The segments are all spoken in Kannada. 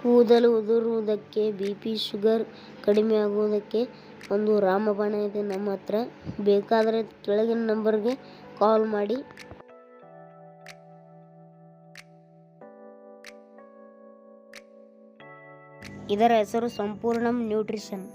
ಕೂದಲು ಉದುರುವುದಕ್ಕೆ, BP ಶುಗರ್ ಕಡಿಮೆ ಆಗುವುದಕ್ಕೆ ಒಂದು ರಾಮಬಾಣ ಇದೆ ನಮ್ಮ ಹತ್ರ. ಬೇಕಾದರೆ ಕೆಳಗಿನ ನಂಬರ್ಗೆ ಕಾಲ್ ಮಾಡಿ. ಇದರ ಹೆಸರು ಸಂಪೂರ್ಣಂ ನ್ಯೂಟ್ರಿಷನ್.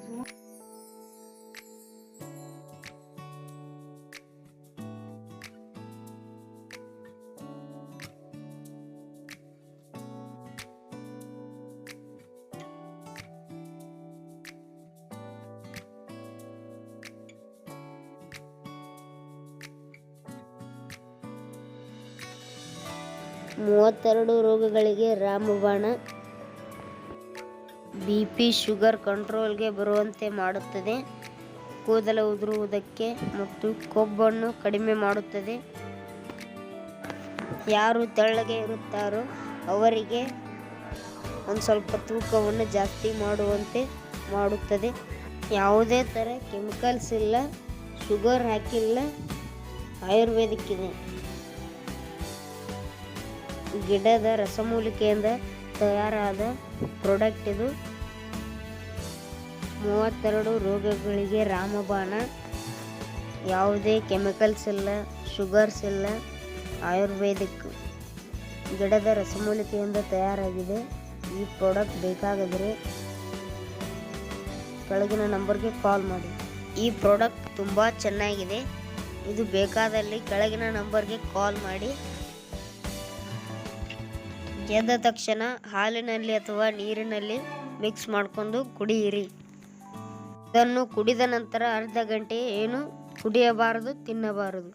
ಮೂವತ್ತೆರಡು ರೋಗಗಳಿಗೆ ರಾಮಬಾಣ. BP ಶುಗರ್ ಕಂಟ್ರೋಲ್ಗೆ ಬರುವಂತೆ ಮಾಡುತ್ತದೆ. ಕೂದಲು ಉದುರುವುದಕ್ಕೆ ಮತ್ತು ಕೊಬ್ಬನ್ನು ಕಡಿಮೆ ಮಾಡುತ್ತದೆ. ಯಾರು ತೆಳ್ಳಗೆ ಇರುತ್ತಾರೋ ಅವರಿಗೆ ಒಂದು ಸ್ವಲ್ಪ ತೂಕವನ್ನು ಜಾಸ್ತಿ ಮಾಡುವಂತೆ ಮಾಡುತ್ತದೆ. ಯಾವುದೇ ಥರ ಕೆಮಿಕಲ್ಸ್ ಇಲ್ಲ, ಶುಗರ್ ಹಾಕಿಲ್ಲ, ಆಯುರ್ವೇದಿಕ್ ಇದೆ. ಗಿಡದ ರಸಮೂಲಿಕೆಯಿಂದ ತಯಾರಾದ ಪ್ರಾಡಕ್ಟ್ ಇದು. 32 ರೋಗಗಳಿಗೆ ರಾಮಬಾಣ. ಯಾವುದೇ ಕೆಮಿಕಲ್ಸ್ ಇಲ್ಲ, ಶುಗರ್ಸ್ ಇಲ್ಲ, ಆಯುರ್ವೇದಿಕ್ ಗಿಡದ ರಸಮೂಲಿಕೆಯಿಂದ ತಯಾರಾಗಿದೆ. ಈ ಪ್ರಾಡಕ್ಟ್ ಬೇಕಾಗಿದ್ರೆ ಕೆಳಗಿನ ನಂಬರ್ಗೆ ಕಾಲ್ ಮಾಡಿ. ಈ ಪ್ರಾಡಕ್ಟ್ ತುಂಬ ಚೆನ್ನಾಗಿದೆ. ಇದು ಬೇಕಾದಲ್ಲಿ ಕೆಳಗಿನ ನಂಬರ್ಗೆ ಕಾಲ್ ಮಾಡಿ. ಎದ್ದ ತಕ್ಷಣ ಹಾಲಿನಲ್ಲಿ ಅಥವಾ ನೀರಿನಲ್ಲಿ ಮಿಕ್ಸ್ ಮಾಡಿಕೊಂಡು ಕುಡಿಯಿರಿ. ಇದನ್ನು ಕುಡಿದ ನಂತರ ಅರ್ಧ ಗಂಟೆ ಏನು ಕುಡಿಯಬಾರದು, ತಿನ್ನಬಾರದು.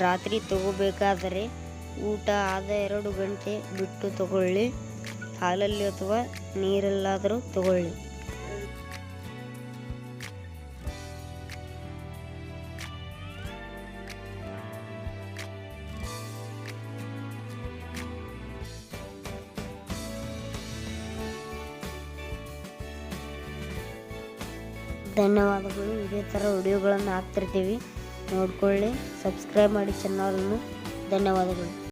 ರಾತ್ರಿ ತಗೋಬೇಕಾದರೆ ಊಟ ಆದ 2 ಗಂಟೆ ಬಿಟ್ಟು ತಗೊಳ್ಳಿ. ಹಾಲಲ್ಲಿ ಅಥವಾ ನೀರಲ್ಲಾದರೂ ತಗೊಳ್ಳಿ. ಧನ್ಯವಾದಗಳು. ಇದೇ ಥರ ವಿಡಿಯೋಗಳನ್ನು ಹಾಕ್ತಿರ್ತೀವಿ, ನೋಡ್ಕೊಳ್ಳಿ. ಸಬ್ಸ್ಕ್ರೈಬ್ ಮಾಡಿ ಚಾನಲನ್ನು. ಧನ್ಯವಾದಗಳು.